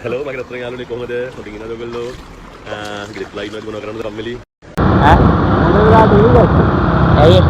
Hello, මගේ රත්තරන් යාළුවනේ කොහමද? හොඳින් ඉන්නවද ඔයගොල්ලෝ? ගිරිප් ලයිව් එකක් මොනව කරන්නද කම්මැලි? ඈ මොන වෙලාවද ඉන්නේ? ඇයි?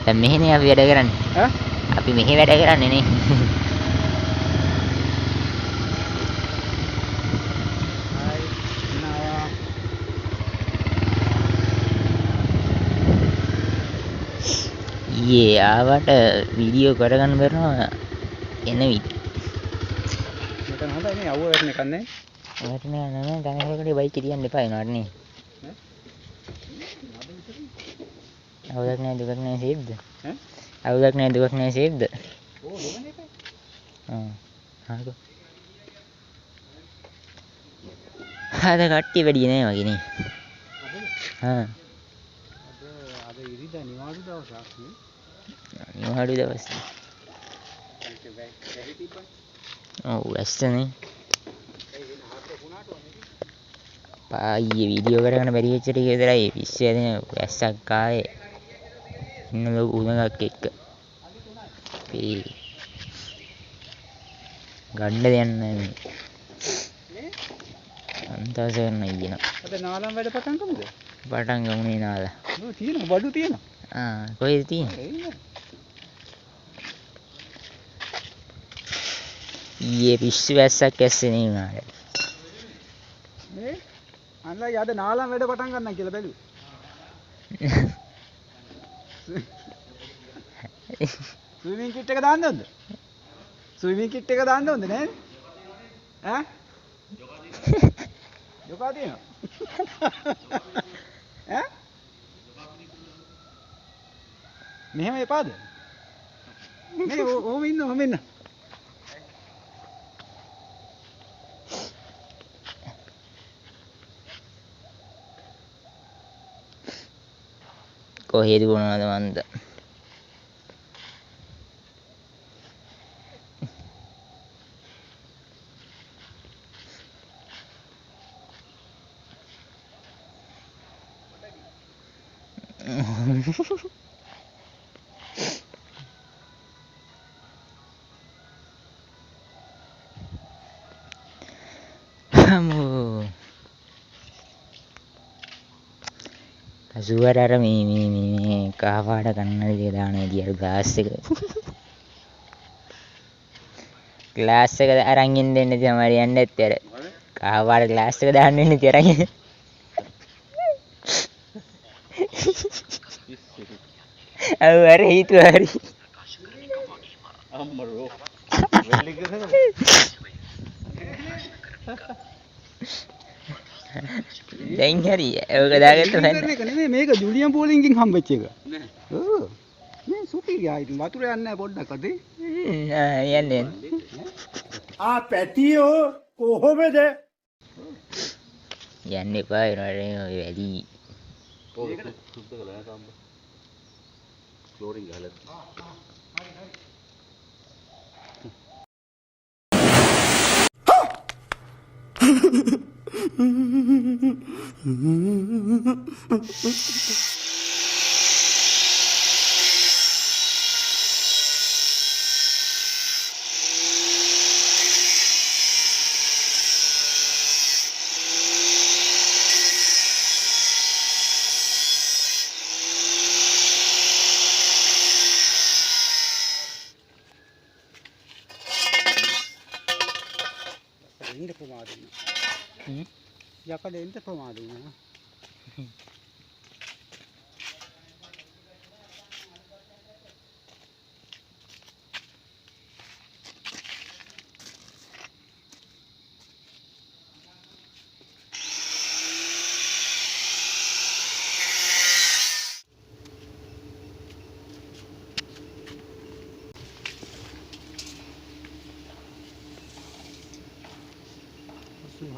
දැන් මෙහෙනේ අපි වැඩ කරන්නේ. ඈ? අපි මෙහෙ වැඩ කරන්නේ නේ. ඊයේ ආවට වීඩියෝ කරගන්න බැරනවා එන විදිහ. මෙතන හොඳයි නේ අවුව වෙන්න එකක් නැහැ. වටනේ නෑ ගණේකට බයික් තියන්න එපා වෙනවට නේ. අවුලක් නෑ දුකක් නෑ සේබ්ද? ඈ? අවුලක් නෑ දුකක් නෑ සේබ්ද? ඕ දෙවන එකයි. හරිද? අද කට්ටිය වැඩි නෑ වගේ නේ. අද ඉරිදා නිවාඩු දවසක් නේ. නිවාඩු දවස්. ඔව් ඇස්සනේ. පායියේ වීඩියෝ කරගෙන බැරි වෙච්ච ටික විතරයි පිස්සු ඇදෙන ඇස්සක් ආයේ ඉන්න ලොකු උණක් එක්ක. අපි ගන්න දෙයක් නැහැ මේ. අන්තස කරන ඉගෙන. අද නාලම් වැඩ පටන් ගමුද? පටන් ගමුනේ නාලා. ඔව් තියෙනවා බඩු තියෙනවා. කොහෙද තියෙන්නේ? ඊයේ පිස්සු ඇස්සක් ඇස්සේ නේ උනාට. මේ අන්නයි අද නාලම් වැඩ පටන් ගන්නම් කියලා බැලුවේ. ස්විමින් කිට් එක දාන්න ඕනද? ස්විමින් කිට් එක දාන්න ඕනද නේද? ඈ? යෝගා තියෙනවා. ඈ? මෙහෙම එපාද? මේ ඔහොම ඉන්න. කොහෙද ගොනවද මන්ද? Kamu Suara ara මේ කහපාට කන්නඩි ටික දාන විදිය අර ග්ලාස් එක අරන් ඉන්න දෙන්න තමයි යන්න ඇත්තේ අර කහපාට ග්ලාස් එක දාන්න ඉන්න ඉතින් අරන් අව අර හීතු හරි අම්මරෝ දැන් හරි ඒක දාගත්ත මේක නෙමෙයි මේක ජුලියන් පෝලින්ගෙන් හම්බෙච්ච එක නෑ ඔව් මේ සුපිරියා ඉතින් වතුර යන්නේ නැහැ පොඩ්ඩක් අතේ යන්නේ පැටියෝ කොහොමද යන්න එපා වෙනවට වැඩි සුද්ධ කළා නේද සම්බ? ෆ්ලෝරින් ගහලා. ප්‍රමාද වෙනවා. හ්ම්. යකඩෙන්ට ප්‍රමාද වෙනවා.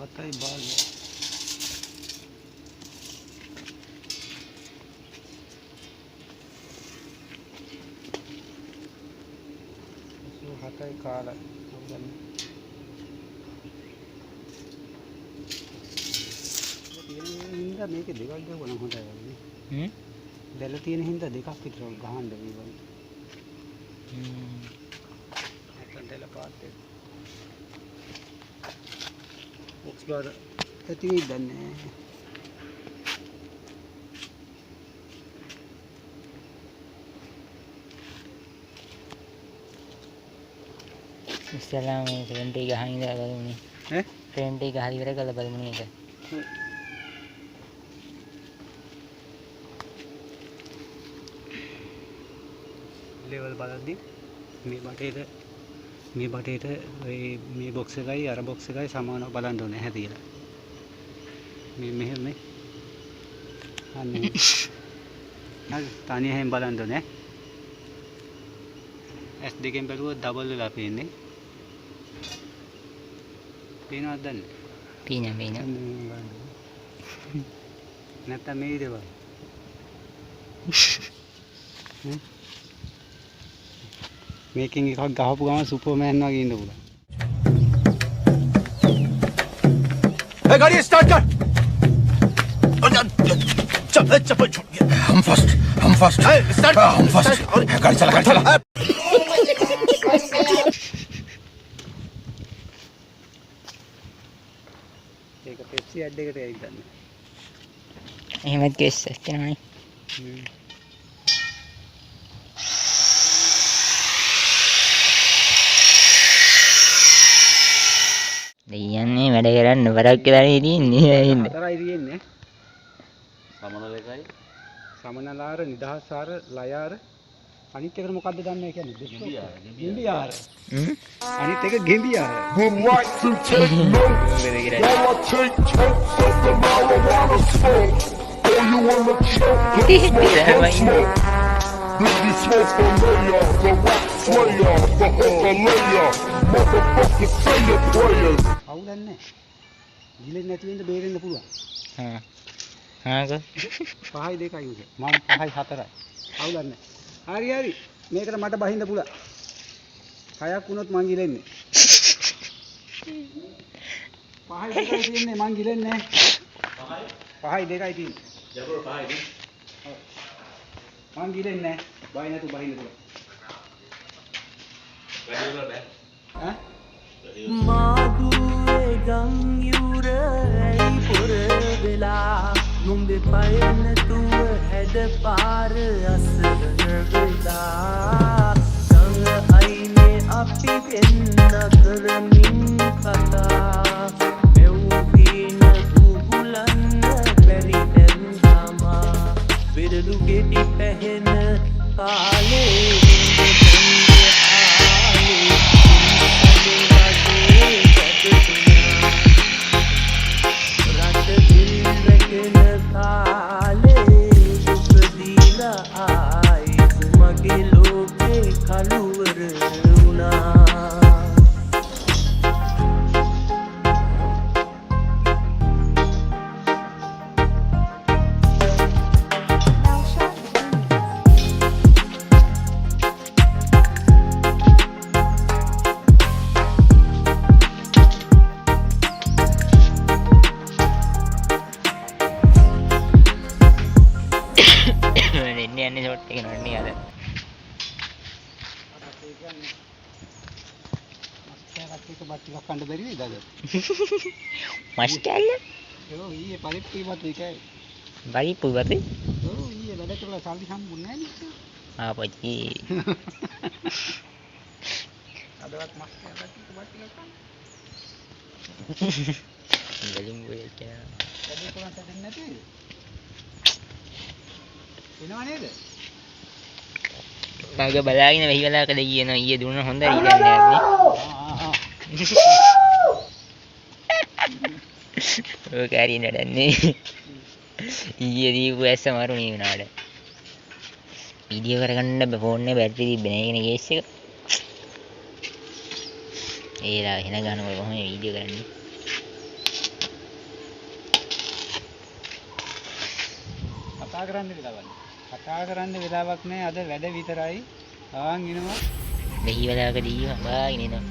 හතයි භාගය. හතයි කාලයි. හින්දා මේක දෙකක් ගහුවනම් හොඳයි වගේ. හ්ම්. දැල තියෙන හින්දා දෙකක් විතර ගහන්න වේවයි. නැත්නම් දැල පාත් එක. බොක්ස් බාර ඇති වෙයිද දන්නේ නැහැ. ඉස්සෙල්ලාම මේ ෆ්‍රන්ට් එක ගහන් ඉඳලා බලමුනේ. ඈ? ෆ්‍රන්ට් එක ගහලා ඉවර කරලා බලමුනේ ඒක. ලෙවල් බලද්දි මේ බටේට මේ බොක්ස් එකයි අර බොක්ස් එකයි සමානව බලන්න ඕනේ හැදිලා. මේ මෙහෙම මේ අන්න හරි තනිය හැම බලන්න ඕනේ. S දෙකෙන් බැලුවොත් ඩබල් වෙලා පේන්නේ. පේනවද දන්නේ? පේනවා. නැත්තම් මේ විදිහට බලන්න. මේකෙන් එකක් ගහපු ගමන් සුපර්මෑන් වගේ ඉන්න පුළුවන්. Hey, गाड़ी स्टार्ट कर। हम फर्स्ट। स्टार्ट। हम फर्स्ट। गाड़ी चला। ඒක පෙප්සි ඇඩ් එකට ඇවිත් ගන්න. එහෙමත් කෙස් එකනයි. දෙයන්නේ වැඩ කරන්න වරක් කියලා ඉන්නේ ඉන්නේ. හතරයි තියෙන්නේ. සමනල එකයි සමනලාර නිදහසාර ලයාර අනිත් එකට මොකද්ද දන්නේ කියන්නේ? ගෙම්බියාර. අනිත් එක ගෙම්බියාර. Would like to take notes while I take totes of the marijuana smoke. Oh, you wanna choke? Baby, smoke the layer, the rock slayer, the hooker layer, motherfucker say your prayers. අවුලන්නේ. ගිලෙන්නේ නැති වෙන්න බේරෙන්න පුළුවන්. හා. හාක. 5යි 2යි උද. මම 5යි 4යි. අවුලන්නේ. හරි. මේකට මට බහින්න පුළුවන්. 6ක් වුණොත් මං ගිලෙන්නේ. 5යි 2යි තියෙන්නේ මං ගිලෙන්නේ නැහැ. 5යි 2යි තියෙන්නේ. ජබර 5යි මං ගිලෙන්නේ නැහැ. බයි නැතු බහින්න පුළුවන්. වැඩි වල බෑ ඈ? මාදුවේ ගම් යුර ඇයි පොර වෙලා නුඹේ පය නැතුව හැද පාර අසර වෙලා සංග අයිනේ අපි දෙන්න කරමින් කතා මෙව්පින දුගුලන්න බැරි දැන්ගමා විරලු ගෙඩි පැහෙන කාලේ යන්නේ ෂොට් එක නන්නේ අර. බත් ටිකක් කන්න බැරි වේද අද? මස් කැල්ල? ඔව් ඊයේ පරිප්පු බත් එකයි. බරිපු වතේ? ඔව් ඊයේ වැඩ කරලා සල්ලි හම්බුන්නේ නැහැ නේද? ආපච්චි. අදවත් මස් කෑල්ලක් බත් ටිකක් කන්න. බැලුම් ගොඩක් කියලා. වැඩි කොහොමද දෙන්නේ නැති? එනවා නේද? මග බලාගෙන වෙහි වෙලාවකද කියනවා ඊයේ දුන්න හොඳයි දැන් නෑනේ. ඔය කාරිය නඩන්නේ. ඊයේ දීපු ඇස්ස මරුණේ වුණාට. වීඩියෝ කරගන්න ෆෝන් එකේ බැටරි තිබ්බේ නෑ කියන කේස් එක. ඒලා එන ගන්නකොට කොහොමද වීඩියෝ කරන්නේ? කතා කරන්න වෙලාවක් නෑ අද වැඩ විතරයි. ආන් එනවා. වෙහි වෙලාවකදී බාගෙන එනවා.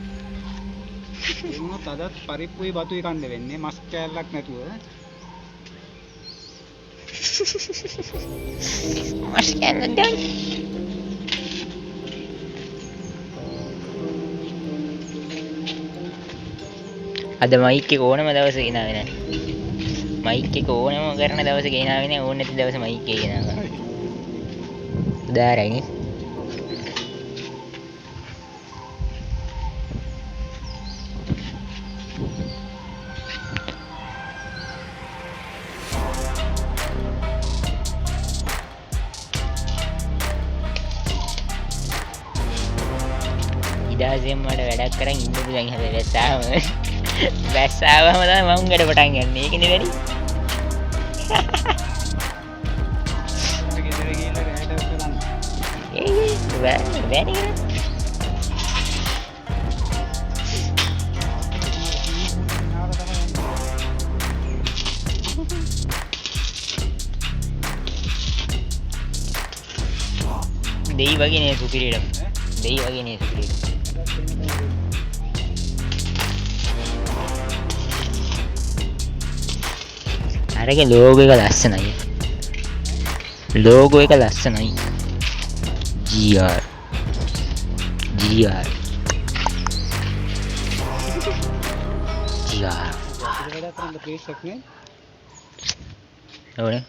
එන්නොත් අදත් පරිප්පුයි බතුයි කන්න වෙන්නේ මස් කෑල්ලක් නැතුව. මස් කෑල්ල දැන්. අද මයික් එක ඕනම දවසක ගෙනාවේ නැහැ. මයික් එක ඕනම කරන දවසක ගෙනාවේ නැහැ. ඕන නැති දවසේ මයික් එක ගෙනාවා. උදාරයි නේ. ඉදාසෙන් මට වැඩක් කරන් ඉන්න පුළුවන් හැබැයි වැස්සාවම තමයි මම උංගඩ පටන් ගන්න. ඒකනේ වැඩි. ගෙදර ගිහින් රැයට කරන්න. වැඩි කරා. දෙයි වගේ නේ සුපිරියටම. දෙයි වගේ නේ සුපිරියට. අරගේ ලෝගෝ එක ලස්සනයි. ලෝගෝ එක ලස්සනයි. GR GR GR වැඩ කරන්න ප්ලේස් එකක් නේ. ඕනේ.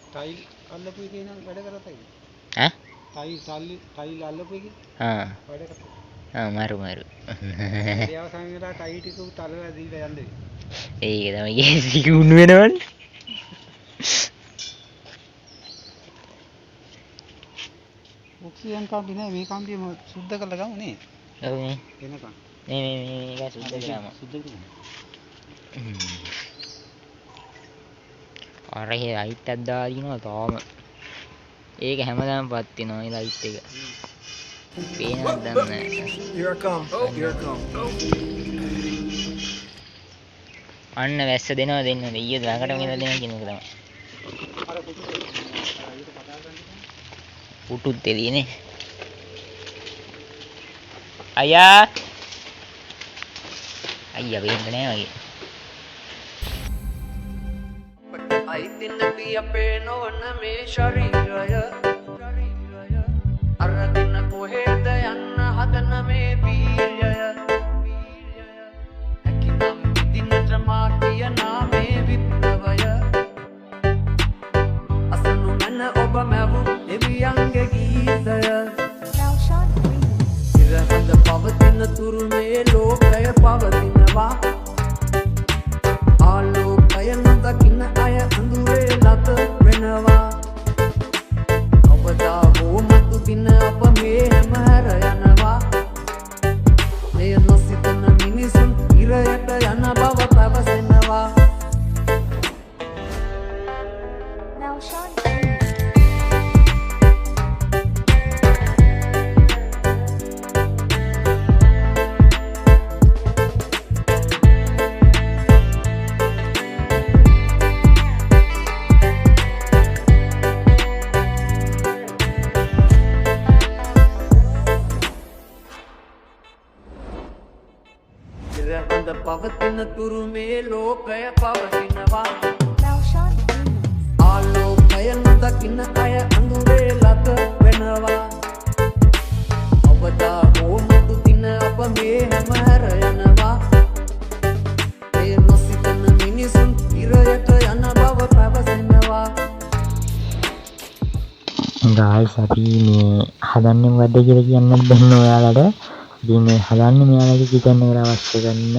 ටයිල් අල්ලපු එකේ නම් වැඩ කරතයි. ඈ? ටයිල් අල්ලපු එකේ වැඩ කරතයි. මාරු. ඒ අවසන් වෙලා ටයි ටික උතලලා දීලා යන්න වෙයි. ඒක තමයි කේසි කුණු වෙනවනේ. ඔක්සිජන් කම්පි නෑ මේ කම්පියම සුද්ධ කරලා ගමු නේ. ඔව් නේ. එනකන්. මේක සුද්ධ කරාම. සුද්ධ කරමු. අර හේ ලයිට් එකක් දාලා දිනවා තාම. ඒක හැමදාම පත් වෙනවා ඒ ලයිට් එක. පේනවද දන්නේ Here I come. Here I come. අන්න වැස්ස දෙනවා දෙන්න. ඊයේ ළඟටම ගෙනලා දෙනවා කියන එක තමයි. පුටුත් එළියනේ. අයියා වෙන්න නෑ වගේ. අයිතින් නැති අපේ නොවන මේ ශරීරය අරගෙන කොහෙද යන්න හදන මේ වීර්යය හැකිනම් දිනට මා කියනා මේ විප්ලවය අසනු මන ඔබ මැවුම් එවියන්ගේ ගීතය ඉරහඳ පවතින තුරු මේ ලෝකය පවතිනවා ආලෝකය නොදකින්න අය අඳුරේ ලත වෙනවා ඔබදා හෝ මතු පින අප මේ හැම හැර යනවා මෙය නොසිතන මිනිසුන් ඉරයට යන බව පැවසෙනවා ඉරහඳ පවතින තුරු මේ ලෝකය පවතිනවා ආලෝකය නොදකින්න අය අඳුරේ ලත වෙනවා ඔබදා හෝ මතු දින අප මේ හැම හැර යනවා එය නොසිතන මිනිසුන් ඉරයට යන බව පැවසෙනවා ගායිස් අපි මේ හදන්නේ මොකද්ද කියලා කියන්නත් බැන්න ඔයාලට. ඉතින් මේ හදන්නේ මෙයාලගේ කිචන් එකට අවශ්‍ය කරන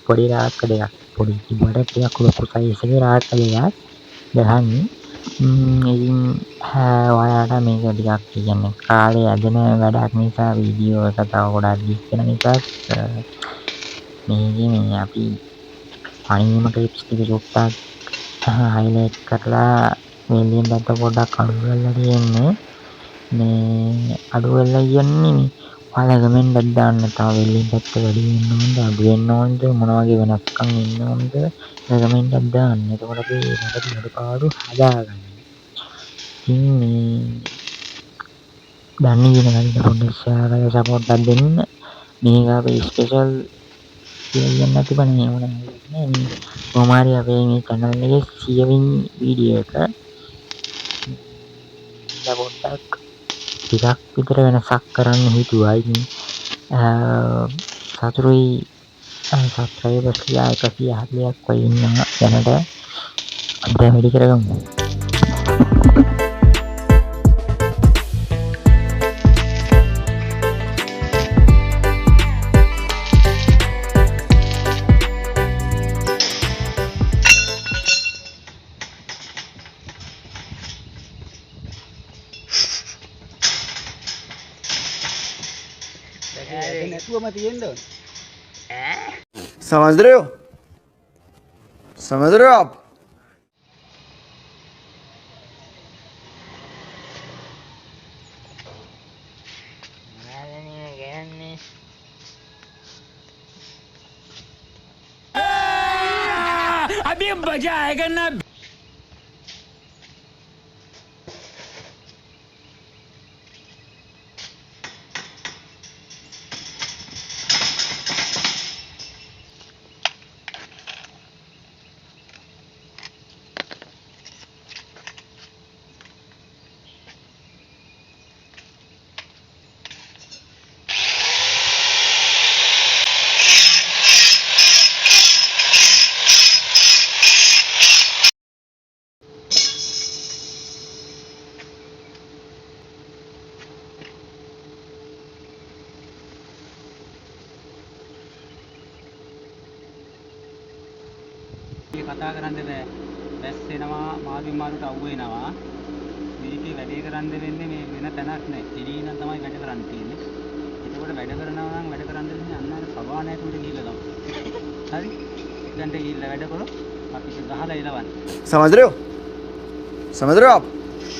පොඩි රාක්ක දෙකක්. පොඩි කිව්වට ටිකක් ලොකු සයිස් එකේ රාක්ක දෙකක් ගහන්නේ. ඉතින් ඔයාලට මේක ටිකක් කියන්නේ කාලේ ඇදෙන වැඩක් නිසා වීඩියෝ එක තව ගොඩක් දික් වෙන නිසා මේකේ මේ අපි අනිම ක්ලිප්ස් ටික චුට්ටක් හයිලයිට් කරලා වෙලියෙන් දැක්ක පොඩ්ඩක් අඩු කරලා තියෙන්නේ. මේ අඩු වෙලා කියන්නේ මේ ඔයාලා කමෙන්ට් එකක් දාන්න. තව වෙලියෙන් දැක්ක වැඩි වෙන්න ඕනද අඩු වෙන්න ඕනද මොන වගේ වෙනස්කම් ඉන්න ඕනද කමෙන්ට් එකක් දාන්න. එතකොට අපි ඒකට අඩුපාඩු හදාගන්න. ඉතින් මේ දන්නේ කියන කලින් පොඩ්ඩක් ෂෙයාර් කරලා සපෝට් එකක් දෙන්න. මේක අපේ ස්පෙෂල් කියලා නැති බනේ මොනවා මේ කොමාරි අපේ මේ channel එකේ 100 වෙනි වීඩියෝ එක පොඩ්ඩක් ටිකක් විතර වෙනසක් කරන්න හිතුවා. ඉතින් සතුරුයි සබ්ස්ක්‍රයිබර්ස් ලා 140ක් වගේ ඉන්නවා දැනට. අපිට වැඩි කරගමු. නැතුවම තියෙන්න ඕන. समझ रहे हो आप अभी मजा आएगा ना. කතා කරන්න බෑ. බැස් වෙනවා මාළුන් මාළුට අවු වෙනවා. මේකේ වැඩේ කරන්න වෙන්නේ මේ වෙන තැනක් නෑ. එළියේ නම් තමයි වැඩ කරන්න තියෙන්නේ. ඒකෝට වැඩ කරනවා නම් වැඩ කරන්න දෙන්නේ අන්න අර සභානායකතුමට ගිහිල්ලා තමයි. හරි? දැන් ගිහිල්ලා වැඩ කරොත් අපි ගහලා එලවන්න. समझ रहे हो आप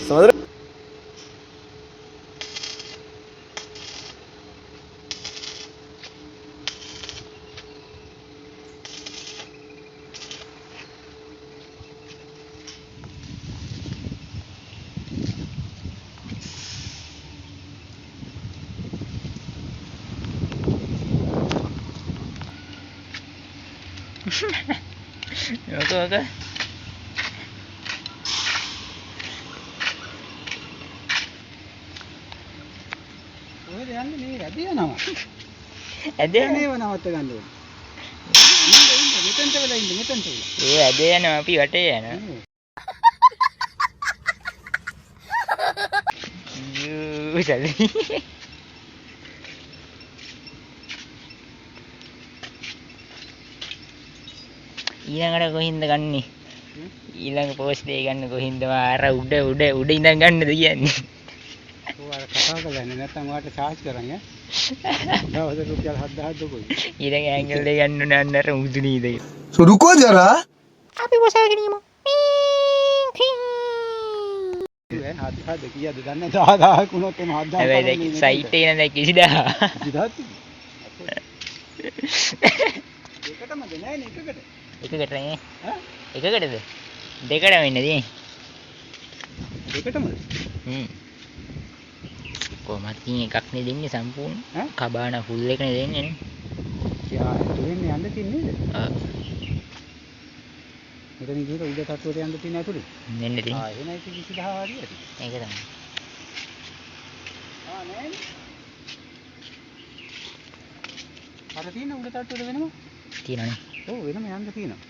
समझ रहे हो? Okay. ඔයද යන්නේ මේ වැඩ යනවා. ඇදේ මේව නවත්ත ගන්න ඕනේ. මෙතෙන්ට වෙලා ඉන්න මෙතෙන්ට වෙලා. ඒ ඇදේ යනවා අපි වටේ යනවා. යූ සල්ලි. ඊළඟට කොහින්ද ගන්නෙ? ඊළඟ පෝස්ට් එක ගන්න කොහින්ද? අර උඩ ඉඳන් ගන්නද කියන්නේ? ඔයාලා කතා කරන්නේ නැත්නම් ඔයාලට charge කරන් ඈ. දවස් රුපියල් 7000 දුකයි. ඊළඟ ඇන්ගල් එක ගන්න ඕන අර උදුනේ ඉඳන්. तो रुको जरा අපි වසාගෙන ඉමු. හද කීයද දන්නේ 10000 කුණොත් එම 7000. හැබැයි දැන් සයිට් එකේ නම් දැන් 20000. එකටමද නෑ නේ එකකට. එකකට නේ. ඈ? එකකටද? දෙකටම ඉන්නේ තියෙන්නේ. එකටමද? කොහමද එකක් නේ දෙන්නේ සම්පූර්ණ. ඈ? කබාන ෆුල් එකනේ දෙන්නේ නේ. යා දෙන්නේ යන්න තියන්නේ නේද? ආ. මෙතන ගිහින් උඩ තට්ටුවට යන්න තියෙන ඇතුලේ. දෙන්න තියෙන්නේ. ආ එහෙනම් ඉතින් 20000 හරියට. ඒක තමයි. ආ නෑනේ. අර තියෙන උඩ තට්ටුවට වෙනම? තියෙනවනේ. ඔව් වෙනම යන්න තියෙනවා.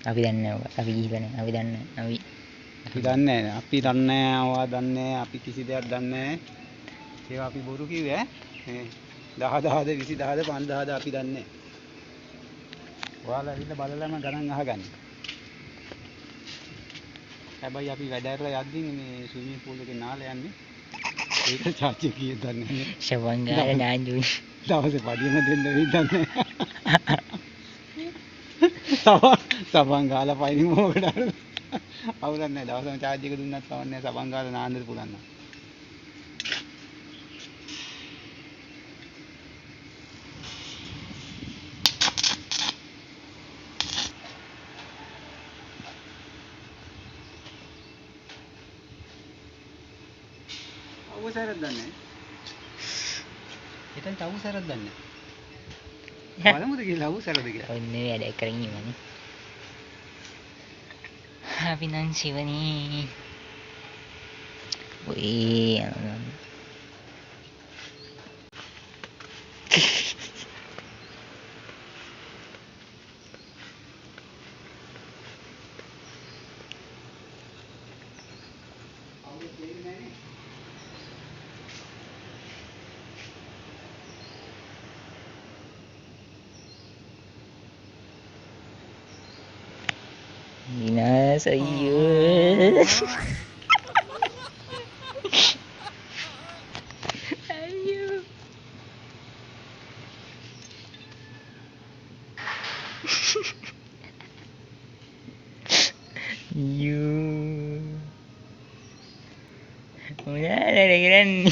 අපි දන්නේ නැහැ. අපි ගිහින් අපි දන්නේ නැහැ. අපි දන්නේ නැහැ. අපි දන්නේ නැහැ. ඔයා දන්නේ නැහැ. අපි කිසි දෙයක් දන්නේ නැහැ. ඒවා අපි බොරු කිව්වේ ඈ. 10,000ද 20,000ද 5,000ද අපි දන්නේ. ඔයාලා ඇවිල්ලා බලලාම ගණන් අහගන්න. හැබැයි අපි වැඩ ඇරලා යද්දි මේ ස්විමින් pool එකේ නාලා යන්නේ. ඒක charge එක කීයද දන්නේ නැහැ. ශවංගාල නාන්දුයි. දවසේ පඩියම දෙන්න වෙයි දන්නේ. සබන් ගාලා පයින් මොකටද? අවුලක් නැහැ. දවසම charge එක දුන්නත් කවන්නේ නැහැ. සබන් ගාලා නාන්නද පුළුවන් නම්. අවසරක් දන්නේ. එතන අවසරක් දන්නේ. බලමුද කියලා අවසරද කියලා. ඔන්න වැඩ කරගෙන ඉවනේ. අපි නම් සිවනේ. ඔය Minas ayun. Ayun. Ayun. Wala na lagyan.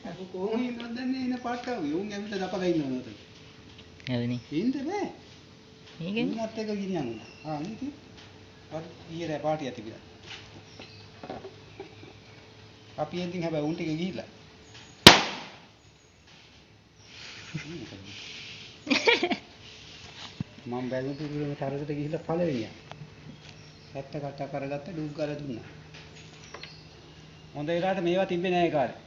aku කොහොම ඉන්නවද දන්නේ ඉන්න පාට්ටාව. යෝන් ඇවිල්ලා දපලා ඉන්නවද? Ayun ඉන්න බෑ. Ini kan මුණත් එක ගිනියන්න. මේක. අර ඊයේ පාටිය තිබිලා. අපි එන්ටින් හැබැයි උන් ටික ගිහිල්ලා. මම බැලුම් පිළිවෙලම තරකට ගිහිල්ලා පළවෙනියා. සැත්ත කට්ට කරගත්ත ඩුක් ගාලා දුන්නා. හොඳ වෙලාවට මේවා තිබ්බේ නෑ ඒ කාලේ.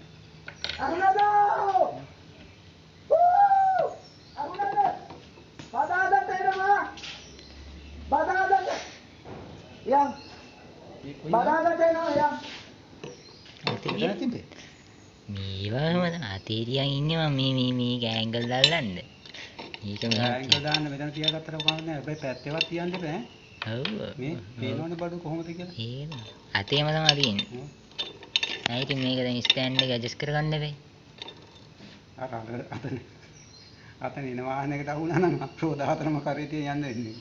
මේවා මම අතීරියන් ඉන්නවා මේ ගෑන්ගල් දාලන්න. මේක ඒක දාන්න මෙතන තියාගත්තට කමක් නෑ. හැබැයි පැත්තේවත් තියන්න බෑ. ඔව්. මේ පේනවනේ බඩු කොහොමද කියලා. ඒක අතේම තමයි තියෙන්නේ. ආ ඉතින් මේක දැන් ස්ටෑන්ඩ් එක ඇඩ්ජස්ට් කරගන්න බෑ. අතන එන වාහනයකට අහුණා නම් අප්‍රෝ 14ම කරේ තියන් යන්න වෙන්නේ.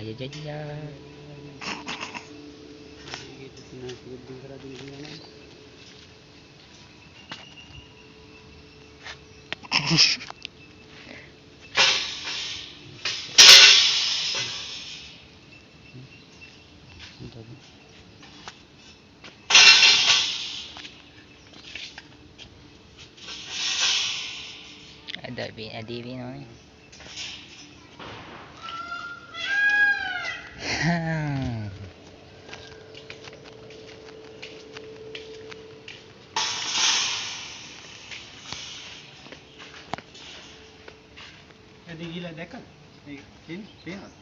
ජජජජා. Ada ni. Jadi gila dekat. Ini pihak.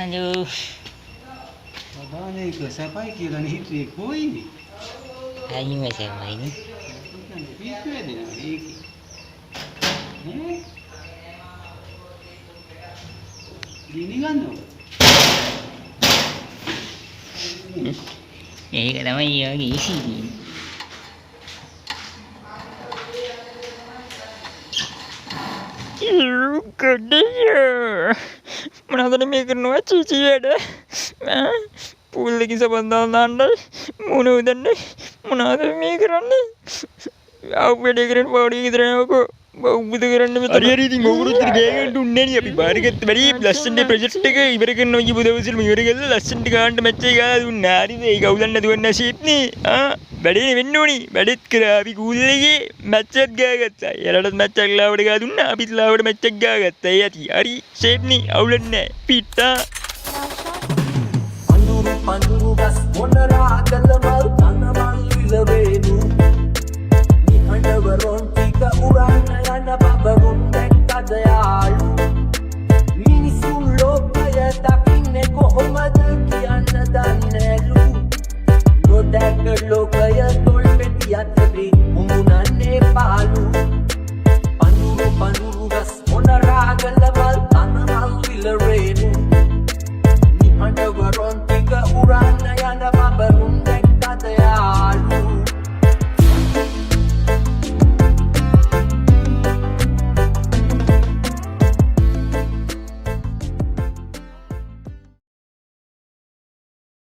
Aduh. බබාන එක සැපයි කියලා හිතුවේ කොයිනේ? Ayo masih main. පිස්සු වැදෙනවා ඒකේ. නේ? ගිනි ගන්නව. Ini kata mai ya isi. Kedaya. Mana මේ කරනවා චීචියට පූල් එකේ සබන්දාල් දාන්නයි මොන උදන්නේ මොනවද මේ කරන්නේ ආපෙඩේ කරන පොඩි ගෙදර යනකො බෞද්ධ කරන්න මෙතන හරි හරි ඉතින් ඔගොල්ලෝ ඉතින් ගෑගන්න දුන්නේ නේ අපි බාරගත්ත බැරි ලස්සන ප්‍රොජෙක්ට් එක ඉවර කරනවා කියපු දවසේම ඉවර කරලා ලස්සනට ගාන්න මැච් එක ගාලා දුන්නා හරිද ඒක අවුලක් නැතුව නැෂීප් නේ වැඩේ වෙන්න ඕනි වැඩෙත් කරා අපි කූල් එකේ මැච් එකක් ගාගත්තා එයාලටත් මැච් එකක් ලාවට ගා දුන්නා අපිත් ලාවට මැච් එකක් ගාගත්තා ඒ ඇති හරි ෂේප් නේ අවුලක් නැහැ පිටා පඳුරු පඳුරු ගස් මොනරා අදලම